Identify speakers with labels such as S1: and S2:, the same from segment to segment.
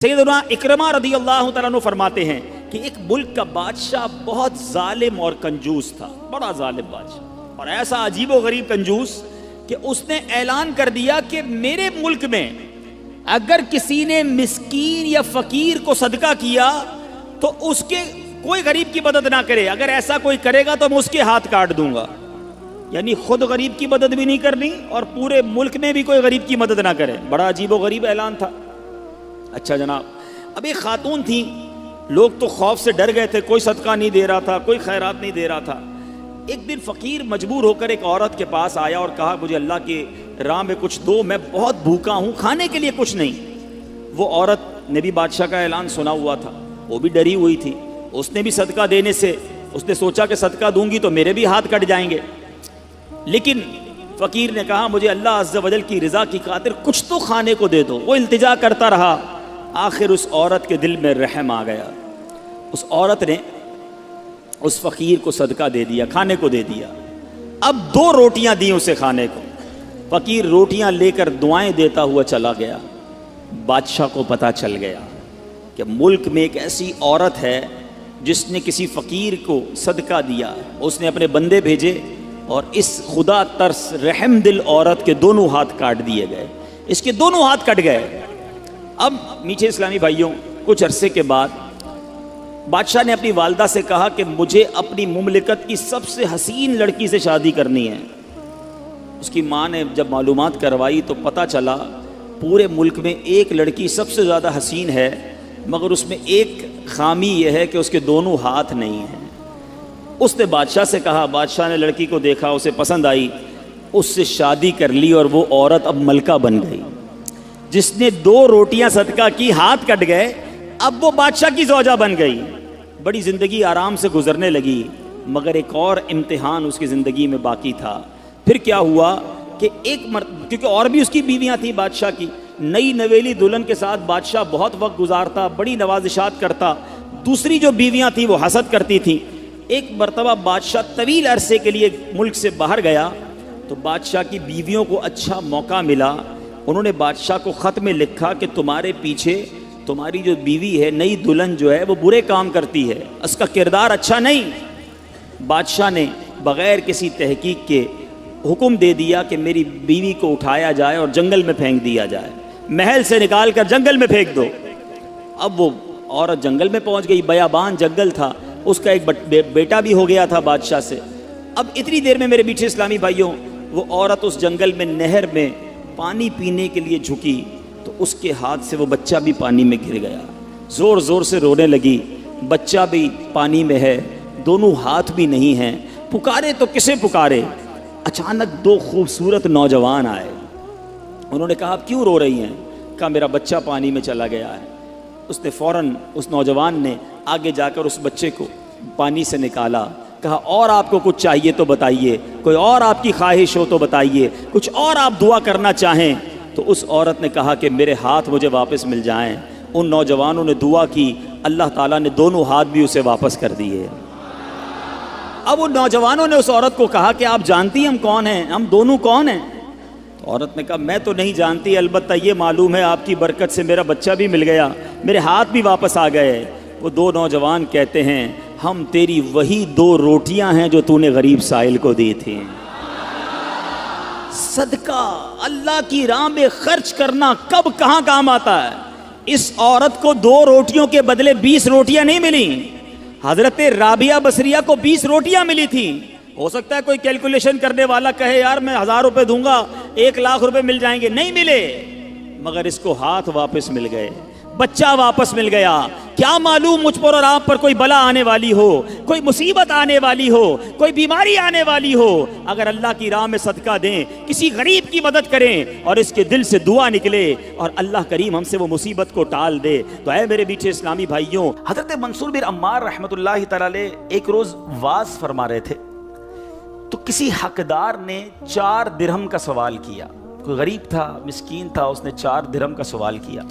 S1: سیدنا اکرمہ رضی اللہ تعالیٰ عنہ فرماتے ہیں کہ ایک ملک کا بادشاہ بہت ظالم اور کنجوس تھا، بڑا ظالم بادشاہ، اور ایسا عجیب و غریب کنجوس کہ اس نے اعلان کر دیا کہ میرے ملک میں اگر کسی نے مسکین یا فقیر کو صدقہ کیا تو اس کے کوئی غریب کی مدد نہ کرے، اگر ایسا کوئی کرے گا تو میں اس کے ہاتھ کاٹ دوں گا۔ یعنی خود غریب کی مدد بھی نہیں کرنی اور پورے ملک میں بھی کوئی غریب کی مدد نہ کرے۔ بڑا عجیب و غریب اعلان تھا۔ اچھا جناب، اب ایک خاتون تھی، لوگ تو خوف سے ڈر گئے تھے، کوئی صدقہ نہیں دے رہا تھا، کوئی خیرات نہیں دے رہا تھا۔ ایک دن فقیر مجبور ہو کر ایک عورت کے پاس آیا اور کہا مجھے اللہ کی راہ میں کچھ دو، میں بہت بھوکا ہوں، کھانے کے لیے کچھ نہیں۔ وہ عورت نے بھی بادشاہ کا اعلان سنا ہوا تھا، وہ بھی ڈری ہوئی تھی، اس نے بھی صدقہ دینے سے اس نے سوچا کہ صدقہ دوں گی تو میرے بھی ہاتھ کٹ جائیں گے، لیکن فقیر نے کہا مجھے اللہ عز و جل کی رضا کی خاطر کچھ تو کھانے کو دے دو۔ وہ التجا کرتا رہا، آخر اس عورت کے دل میں رحم آ گیا، اس عورت نے اس فقیر کو صدقہ دے دیا، کھانے کو دے دیا۔ اب 2 روٹیاں دی اسے کھانے کو، فقیر روٹیاں لے کر دعائیں دیتا ہوا چلا گیا۔ بادشاہ کو پتہ چل گیا کہ ملک میں ایک ایسی عورت ہے جس نے کسی فقیر کو صدقہ دیا۔ اس نے اپنے بندے بھیجے اور اس خدا ترس رحم دل عورت کے دونوں ہاتھ کاٹ دیے گئے، اس کے دونوں ہاتھ کٹ گئے۔ اب میٹھے اسلامی بھائیوں، کچھ عرصے کے بعد بادشاہ نے اپنی والدہ سے کہا کہ مجھے اپنی مملکت کی سب سے حسین لڑکی سے شادی کرنی ہے۔ اس کی ماں نے جب معلومات کروائی تو پتہ چلا پورے ملک میں ایک لڑکی سب سے زیادہ حسین ہے، مگر اس میں ایک خامی یہ ہے کہ اس کے دونوں ہاتھ نہیں ہیں۔ اس نے بادشاہ سے کہا، بادشاہ نے لڑکی کو دیکھا، اسے پسند آئی، اس سے شادی کر لی اور وہ عورت اب ملکہ بن گئی۔ جس نے 2 روٹیاں صدقہ کی، ہاتھ کٹ گئے، اب وہ بادشاہ کی زوجہ بن گئی۔ بڑی زندگی آرام سے گزرنے لگی، مگر ایک اور امتحان اس کی زندگی میں باقی تھا۔ پھر کیا ہوا کہ کیونکہ اور بھی اس کی بیویاں تھیں بادشاہ کی، نئی نویلی دلہن کے ساتھ بادشاہ بہت وقت گزارتا، بڑی نوازشات کرتا، دوسری جو بیویاں تھیں وہ حسد کرتی تھیں۔ ایک مرتبہ بادشاہ طویل عرصے کے لیے ملک سے باہر گیا تو بادشاہ کی بیویوں کو اچھا موقع ملا، انہوں نے بادشاہ کو خط میں لکھا کہ تمہارے پیچھے تمہاری جو بیوی ہے، نئی دلہن جو ہے، وہ برے کام کرتی ہے، اس کا کردار اچھا نہیں۔ بادشاہ نے بغیر کسی تحقیق کے حکم دے دیا کہ میری بیوی کو اٹھایا جائے اور جنگل میں پھینک دیا جائے، محل سے نکال کر جنگل میں پھینک دو۔ اب وہ عورت جنگل میں پہنچ گئی، بیابان جنگل تھا، اس کا ایک بیٹا بھی ہو گیا تھا بادشاہ سے۔ اب اتنی دیر میں میرے میٹھے اسلامی بھائیوں، وہ عورت اس جنگل میں نہر میں پانی پینے کے لیے جھکی تو اس کے ہاتھ سے وہ بچہ بھی پانی میں گر گیا، زور زور سے رونے لگی، بچہ بھی پانی میں ہے، دونوں ہاتھ بھی نہیں ہیں، پکارے تو کسے پکارے؟ اچانک 2 خوبصورت نوجوان آئے، انہوں نے کہا آپ کیوں رو رہی ہیں؟ کہا میرا بچہ پانی میں چلا گیا ہے۔ اس نے فوراً اس نوجوان نے آگے جا کر اس بچے کو پانی سے نکالا، کہا اور آپ کو کچھ چاہیے تو بتائیے، کوئی اور آپ کی خواہش ہو تو بتائیے، کچھ اور آپ دعا کرنا چاہیں۔ تو اس عورت نے کہا کہ میرے ہاتھ مجھے واپس مل جائیں۔ ان نوجوانوں نے دعا کی، اللہ تعالیٰ نے دونوں ہاتھ بھی اسے واپس کر دیے۔ اب ان نوجوانوں نے اس عورت کو کہا کہ آپ جانتی ہیں ہم کون ہیں، ہم دونوں کون ہیں؟ تو عورت نے کہا میں تو نہیں جانتی، البتہ یہ معلوم ہے آپ کی برکت سے میرا بچہ بھی مل گیا، میرے ہاتھ بھی واپس آ گئے۔ وہ 2 نوجوان کہتے ہیں ہم تیری وہی 2 روٹیاں ہیں جو تو نے غریب سائل کو دی تھی۔ صدقہ اللہ کی راہ میں خرچ کرنا کب کہاں کام آتا ہے۔ اس عورت کو 2 روٹیوں کے بدلے 20 روٹیاں نہیں ملیں، حضرت رابعہ بصریہ کو 20 روٹیاں ملی تھیں۔ ہو سکتا ہے کوئی کیلکولیشن کرنے والا کہے یار میں 1000 روپے دوں گا 1 لاکھ روپے مل جائیں گے، نہیں ملے، مگر اس کو ہاتھ واپس مل گئے، بچہ واپس مل گیا۔ کیا معلوم مجھ پر اور آپ پر کوئی بلا آنے والی ہو، کوئی مصیبت آنے والی ہو، کوئی بیماری آنے والی ہو، اگر اللہ کی راہ میں صدقہ دیں، کسی غریب کی مدد کریں اور اس کے دل سے دعا نکلے اور اللہ کریم ہم سے وہ مصیبت کو ٹال دے تو اے میرے میٹھے اسلامی بھائیوں، حضرت منصور بن عمار رحمۃ اللہ تعالی علیہ ایک روز واز فرما رہے تھے تو کسی حقدار نے 4 درہم کا سوال کیا، کوئی غریب تھا، مسکین تھا، اس نے 4 درہم کا سوال کیا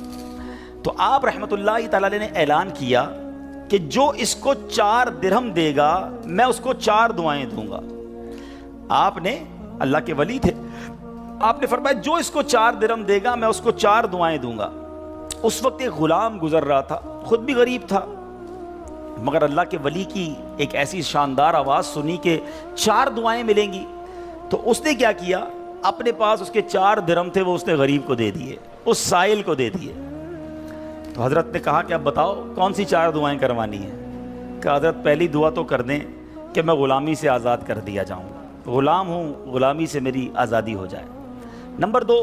S1: تو آپ رحمت اللہ تعالی علیہ نے اعلان کیا کہ جو اس کو 4 درہم دے گا میں اس کو 4 دعائیں دوں گا۔ آپ نے، اللہ کے ولی تھے، آپ نے فرمایا جو اس کو 4 درہم دے گا میں اس کو 4 دعائیں دوں گا۔
S2: اس وقت ایک غلام گزر رہا تھا، خود بھی غریب تھا، مگر اللہ کے ولی کی ایک ایسی شاندار آواز سنی کہ 4 دعائیں ملیں گی، تو اس نے کیا کیا، اپنے پاس اس کے 4 درہم تھے، وہ اس نے غریب کو دے دیے، اس سائل کو دے دیے۔ تو حضرت نے کہا کہ اب بتاؤ کون سی 4 دعائیں کروانی ہیں؟ کہ حضرت پہلی دعا تو کر دیں کہ میں غلامی سے آزاد کر دیا جاؤں، غلام ہوں، غلامی سے میری آزادی ہو جائے۔ نمبر 2،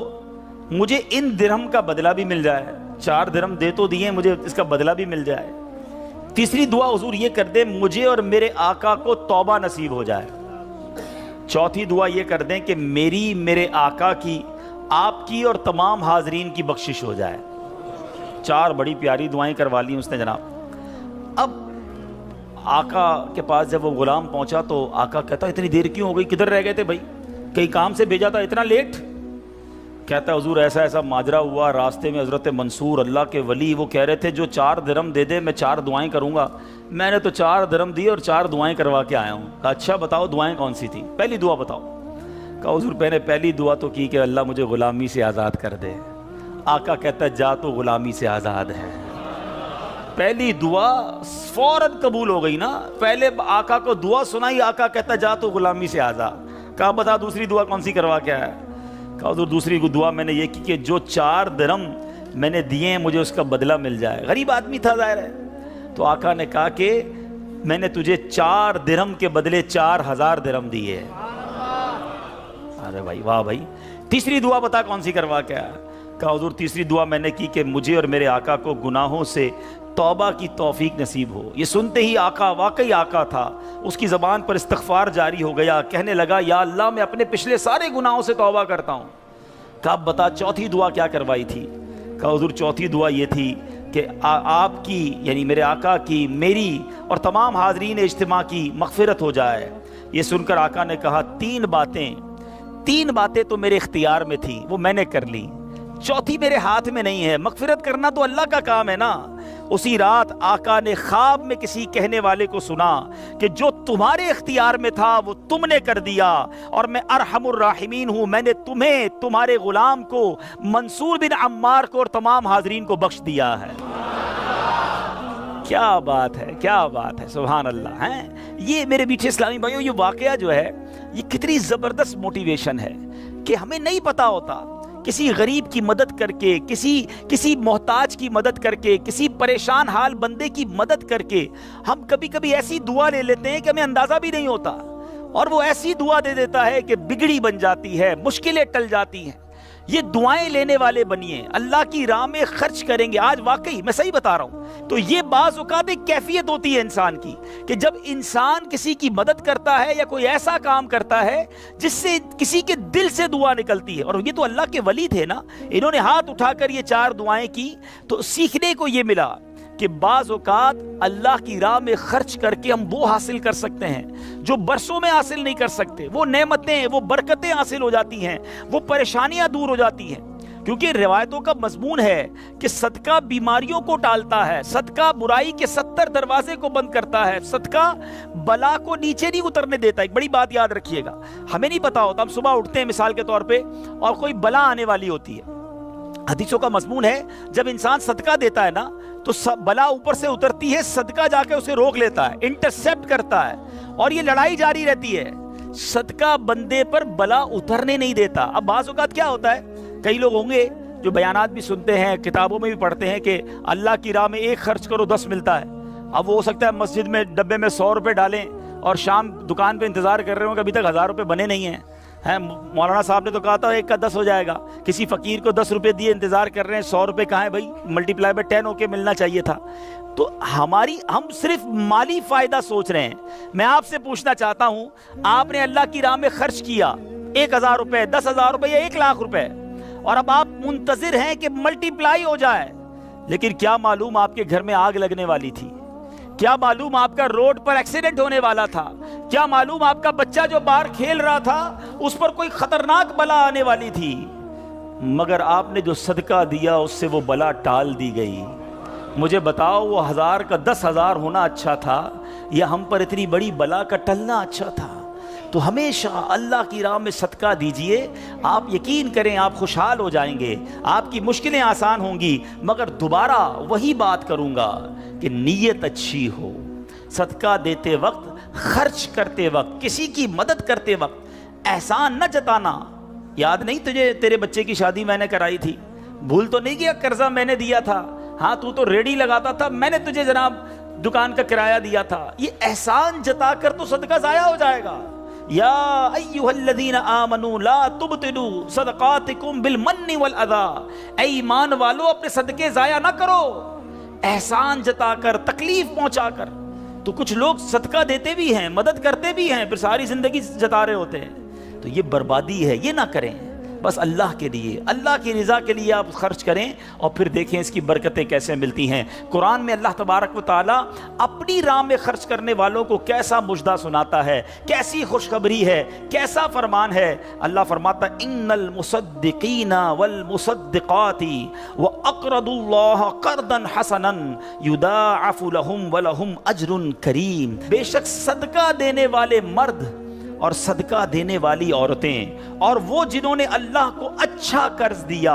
S2: مجھے ان درہم کا بدلہ بھی مل جائے، 4 درہم دے تو دیے، مجھے اس کا بدلہ بھی مل جائے۔ تیسری دعا حضور یہ کر دیں مجھے اور میرے آقا کو توبہ نصیب ہو جائے۔ چوتھی دعا یہ کر دیں کہ میری، میرے آقا کی، آپ کی اور تمام حاضرین کی بخشش ہو جائے۔ 4 بڑی پیاری دعائیں کروا لی اس نے جناب۔ اب آقا کے پاس جب وہ غلام پہنچا تو آقا کہتا اتنی دیر کیوں ہو گئی، کدھر رہ گئے تھے بھائی، کئی کام سے بھیجا تھا، اتنا لیٹ؟ کہتا ہے حضور ایسا ایسا ماجرا ہوا، راستے میں حضرت منصور اللہ کے ولی وہ کہہ رہے تھے جو 4 درہم دے دے میں 4 دعائیں کروں گا، میں نے تو 4 درہم دی اور 4 دعائیں کروا کے آیا ہوں۔ کہا اچھا بتاؤ دعائیں کون سی تھیں، پہلی دعا بتاؤ۔ کہا حضور میں نے پہلی دعا تو کی کہ اللہ مجھے غلامی سے آزاد کر دے۔ آقا کہتا ہے جا تو غلامی سے آزاد ہے۔ پہلی دعا فوراً قبول ہو گئی نا، پہلے آقا کو دعا سنائی، آقا کہتا ہے جا تو غلامی سے آزاد۔ کہا بتا دوسری دعا کون سی کروا کے آیا؟ کہا حضور دوسری دعا میں نے یہ کی کہ جو 4 درہم میں نے دیے ہیں مجھے اس کا بدلہ مل جائے۔ غریب آدمی تھا ظاہر ہے، تو آقا نے کہا کہ میں نے تجھے 4 درہم کے بدلے 4000 درہم دیے۔ ارے بھائی واہ بھائی، تیسری دعا بتا کون سی کروا کے آیا؟ کہا حضور تیسری دعا میں نے کی کہ مجھے اور میرے آقا کو گناہوں سے توبہ کی توفیق نصیب ہو۔ یہ سنتے ہی آقا واقعی آقا تھا، اس کی زبان پر استغفار جاری ہو گیا، کہنے لگا یا اللہ میں اپنے پچھلے سارے گناہوں سے توبہ کرتا ہوں۔ کہا اب بتا چوتھی دعا کیا کروائی تھی؟ کہا حضور چوتھی دعا یہ تھی کہ آپ کی یعنی میرے آقا کی، میری اور تمام حاضرین اجتماع کی مغفرت ہو جائے۔ یہ سن کر آقا نے کہا 3 باتیں تو میرے اختیار میں تھی، وہ میں نے کر لی، چوتھی میرے ہاتھ میں نہیں ہے، مغفرت کرنا تو اللہ کا کام ہے نا۔ اسی رات آقا نے خواب میں کسی کہنے والے کو سنا کہ جو تمہارے اختیار میں تھا وہ تم نے کر دیا، اور میں ارحم الراحمین ہوں، میں نے تمہیں، تمہارے غلام کو، منصور بن عمار کو اور تمام حاضرین کو بخش دیا ہے۔ کیا بات ہے، کیا بات ہے، سبحان اللہ ہے۔ یہ میرے میٹھے اسلامی بھائیوں، یہ واقعہ جو ہے یہ کتنی زبردست موٹیویشن ہے کہ ہمیں نہیں پتا ہوتا، کسی غریب کی مدد کر کے، کسی محتاج کی مدد کر کے، کسی پریشان حال بندے کی مدد کر کے ہم کبھی کبھی ایسی دعا لے لیتے ہیں کہ ہمیں اندازہ بھی نہیں ہوتا، اور وہ ایسی دعا دے دیتا ہے کہ بگڑی بن جاتی ہے، مشکلیں ٹل جاتی ہیں۔ یہ دعائیں لینے والے بنیے، اللہ کی راہ میں خرچ کریں گے۔ آج واقعی میں صحیح بتا رہا ہوں، تو یہ بعض اوقات ایک کیفیت ہوتی ہے انسان کی کہ جب انسان کسی کی مدد کرتا ہے یا کوئی ایسا کام کرتا ہے جس سے کسی کے دل سے دعا نکلتی ہے، اور یہ تو اللہ کے ولی تھے نا، انہوں نے ہاتھ اٹھا کر یہ 4 دعائیں کی، تو سیکھنے کو یہ ملا کہ بعض اوقات اللہ کی راہ میں خرچ کر کے ہم وہ حاصل کر سکتے ہیں جو برسوں میں حاصل نہیں کر سکتے، وہ نعمتیں، وہ برکتیں حاصل ہو جاتی ہیں، وہ پریشانیاں دور ہو جاتی ہیں۔ کیونکہ روایتوں کا مضمون ہے کہ صدقہ بیماریوں کو ٹالتا ہے، صدقہ برائی کے 70 دروازے کو بند کرتا ہے، صدقہ بلا کو نیچے نہیں اترنے دیتا۔ ایک بڑی بات یاد رکھیے گا، ہمیں نہیں پتا ہوتا، ہم صبح اٹھتے ہیں مثال کے طور پہ اور کوئی بلا آنے والی ہوتی ہے، حدیثوں کا مضمون ہے جب انسان صدقہ دیتا ہے نا تو بلا اوپر سے اترتی ہے، صدقہ جا کے اسے روک لیتا ہے، انٹرسیپٹ کرتا ہے، اور یہ لڑائی جاری رہتی ہے، صدقہ بندے پر بلا اترنے نہیں دیتا۔ اب بعض اوقات کیا ہوتا ہے، کئی لوگ ہوں گے جو بیانات بھی سنتے ہیں، کتابوں میں بھی پڑھتے ہیں کہ اللہ کی راہ میں 1 خرچ کرو 10 ملتا ہے۔ اب وہ ہو سکتا ہے مسجد میں ڈبے میں 100 روپے ڈالیں اور شام دکان پہ انتظار کر رہے ہوں کہ ابھی تک 1000 روپے بنے نہیں ہیں۔ مولانا صاحب نے تو کہا تھا 1 کا 10 ہو جائے گا، کسی فقیر کو 10 روپے دیے انتظار کر رہے ہیں، 100 روپے کہاں ہے بھائی، ملٹی پلائی بائی 10 ہو کے ملنا چاہیے تھا۔ تو ہم صرف مالی فائدہ سوچ رہے ہیں۔ میں آپ سے پوچھنا چاہتا ہوں، آپ نے اللہ کی راہ میں خرچ کیا 1000 روپے، 10,000 روپے یا 1 لاکھ روپے، اور اب آپ منتظر ہیں کہ ملٹی پلائی ہو جائے، لیکن کیا معلوم آپ کے گھر میں آگ لگنے والی تھی، کیا معلوم آپ کا روڈ پر ایکسیڈنٹ ہونے والا تھا، کیا معلوم آپ کا بچہ جو باہر کھیل رہا تھا اس پر کوئی خطرناک بلا آنے والی تھی، مگر آپ نے جو صدقہ دیا اس سے وہ بلا ٹال دی گئی۔ مجھے بتاؤ وہ 1000 کا 10,000 ہونا اچھا تھا یا ہم پر اتنی بڑی بلا کا ٹلنا اچھا تھا؟ تو ہمیشہ اللہ کی راہ میں صدقہ دیجئے، آپ یقین کریں آپ خوشحال ہو جائیں گے، آپ کی مشکلیں آسان ہوں گی، مگر دوبارہ وہی بات کروں گا کہ نیت اچھی ہو۔ صدقہ دیتے وقت، خرچ کرتے وقت، کسی کی مدد کرتے وقت احسان نہ جتانا۔ یاد نہیں تجھے تیرے بچے کی شادی میں نے کرائی تھی؟ بھول تو نہیں گیا قرضہ میں نے دیا تھا؟ ہاں تو ریڈی لگاتا تھا، میں نے تجھے جناب دکان کا کرایہ دیا تھا۔ یہ احسان جتا کر تو صدقہ ضائع ہو جائے گا۔ یا ایھا الذین آمنوا لا تبطلوا صدقاتکم بالمن والاذی، اے ایمان والو اپنے صدقے ضائع نہ کرو احسان جتا کر، تکلیف پہنچا کر۔ تو کچھ لوگ صدقہ دیتے بھی ہیں، مدد کرتے بھی ہیں، پھر ساری زندگی جتا رہے ہوتے ہیں، تو یہ بربادی ہے، یہ نہ کریں۔ بس اللہ کے لیے، اللہ کی رضا کے لیے آپ خرچ کریں، اور پھر دیکھیں اس کی برکتیں کیسے ملتی ہیں۔ قرآن میں اللہ تبارک و تعالیٰ اپنی راہ میں خرچ کرنے والوں کو کیسا مژدہ سناتا ہے، کیسی خوشخبری ہے، کیسا فرمان ہے۔ اللہ فرماتا ہے ان المصدقین والمصدقات واقرضوا اللہ قرضا حسنا یضاعف لهم ولهم اجر کریم، بے شک صدقہ دینے والے مرد اور صدقہ دینے والی عورتیں اور وہ جنہوں نے اللہ کو اچھا قرض دیا،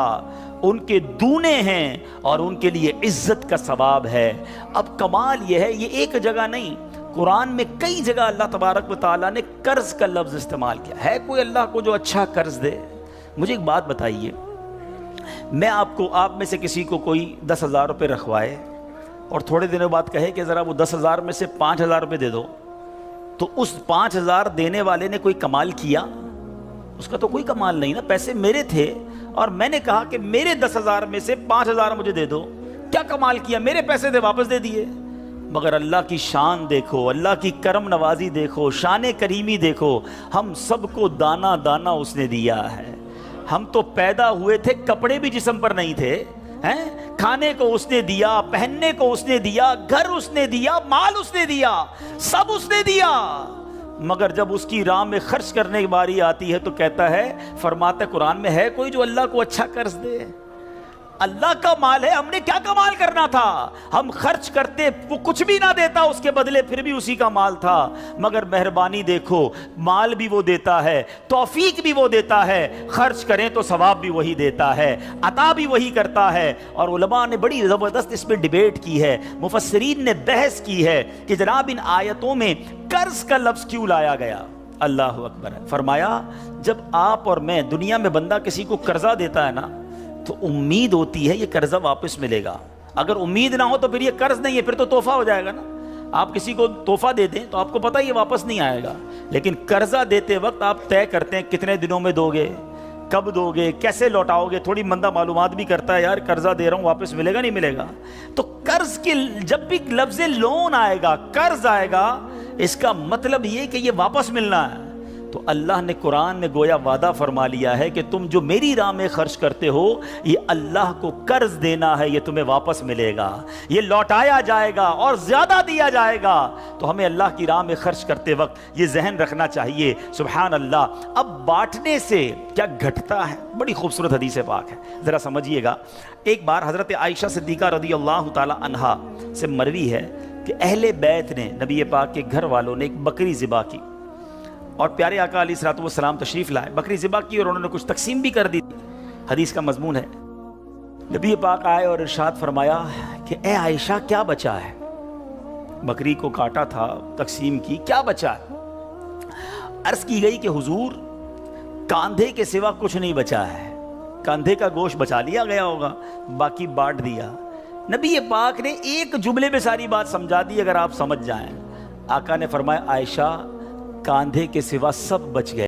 S2: ان کے دونے ہیں اور ان کے لیے عزت کا ثواب ہے۔ اب کمال یہ ہے، یہ ایک جگہ نہیں، قرآن میں کئی جگہ اللہ تبارک و تعالیٰ نے قرض کا لفظ استعمال کیا ہے۔ کوئی اللہ کو جو اچھا قرض دے؟ مجھے ایک بات بتائیے، میں آپ میں سے کسی کو کوئی 10,000 روپے رکھوائے اور تھوڑے دنوں بعد کہے کہ ذرا وہ 10,000 میں سے 5,000 روپے دے دو، تو اس 5,000 دینے والے نے کوئی کمال کیا؟ اس کا تو کوئی کمال نہیں نا، پیسے میرے تھے اور میں نے کہا کہ میرے 10,000 میں سے 5,000 مجھے دے دو، کیا کمال کیا؟ میرے پیسے تھے، واپس دے دیے۔ مگر اللہ کی شان دیکھو، اللہ کی کرم نوازی دیکھو، شان کریمی دیکھو، ہم سب کو دانا دانا اس نے دیا ہے۔ ہم تو پیدا ہوئے تھے، کپڑے بھی جسم پر نہیں تھے، کھانے کو اس نے دیا، پہننے کو اس نے دیا، گھر اس نے دیا، مال اس نے دیا، سب اس نے دیا، مگر جب اس کی راہ میں خرچ کرنے کی باری آتی ہے تو کہتا ہے، فرماتا ہے قرآن میں، ہے کوئی جو اللہ کو اچھا قرض دے؟ اللہ کا مال ہے، ہم نے کیا کمال کرنا تھا؟ ہم خرچ کرتے، وہ کچھ بھی نہ دیتا اس کے بدلے، پھر بھی اسی کا مال تھا، مگر مہربانی دیکھو، مال بھی وہ دیتا ہے، توفیق بھی وہ دیتا ہے، خرچ کریں تو ثواب بھی وہی دیتا ہے، عطا بھی وہی کرتا ہے۔ اور علماء نے بڑی زبردست اس پہ ڈیبیٹ کی ہے، مفسرین نے بحث کی ہے کہ جناب ان آیتوں میں قرض کا لفظ کیوں لایا گیا؟ اللہ اکبر ہے۔ فرمایا جب آپ اور میں، دنیا میں بندہ کسی کو قرضہ دیتا ہے نا، تو امید ہوتی ہے یہ قرضہ واپس ملے گا۔ اگر امید نہ ہو تو پھر یہ قرض نہیں ہے، پھر تو تحفہ ہو جائے گا نا۔ آپ کسی کو تحفہ دے دیں تو آپ کو پتہ یہ واپس نہیں آئے گا، لیکن قرضہ دیتے وقت آپ طے کرتے ہیں کتنے دنوں میں دو گے، کب دو گے، کیسے لوٹاؤ گے، تھوڑی بندہ معلومات بھی کرتا ہے، یار قرضہ دے رہا ہوں، واپس ملے گا نہیں ملے گا۔ تو قرض کے جب بھی لفظ لون آئے گا، قرض آئے گا، اس کا مطلب یہ کہ یہ واپس ملنا ہے۔ تو اللہ نے قرآن میں گویا وعدہ فرما لیا ہے کہ تم جو میری راہ میں خرچ کرتے ہو، یہ اللہ کو قرض دینا ہے، یہ تمہیں واپس ملے گا، یہ لوٹایا جائے گا اور زیادہ دیا جائے گا۔ تو ہمیں اللہ کی راہ میں خرچ کرتے وقت یہ ذہن رکھنا چاہیے۔ سبحان اللہ۔ اب بانٹنے سے کیا گھٹتا ہے؟ بڑی خوبصورت حدیث پاک ہے، ذرا سمجھیے گا۔ ایک بار حضرت عائشہ صدیقہ رضی اللہ تعالی عنہا سے مروی ہے کہ اہل بیت نے، نبی پاک کے گھر والوں نے ایک بکری ذبح کی، اور پیارے آقا علیہ الصلوۃ والسلام تشریف لائے، بکری ذبح کی اور انہوں نے کچھ تقسیم بھی کر دی۔ حدیث کا مضمون ہے، نبی پاک آئے اور ارشاد فرمایا کہ اے عائشہ کیا بچا ہے؟ بکری کو کاٹا تھا، تقسیم کی، کیا بچا ہے؟ عرض کی گئی کہ حضور کاندھے کے سوا کچھ نہیں بچا ہے، کاندھے کا گوشت بچا لیا گیا ہوگا، باقی بانٹ دیا۔ نبی پاک نے ایک جملے میں ساری بات سمجھا دی، اگر آپ سمجھ جائیں۔ آقا نے فرمایا عائشہ کاندھے کے سوا سب بچ گئے۔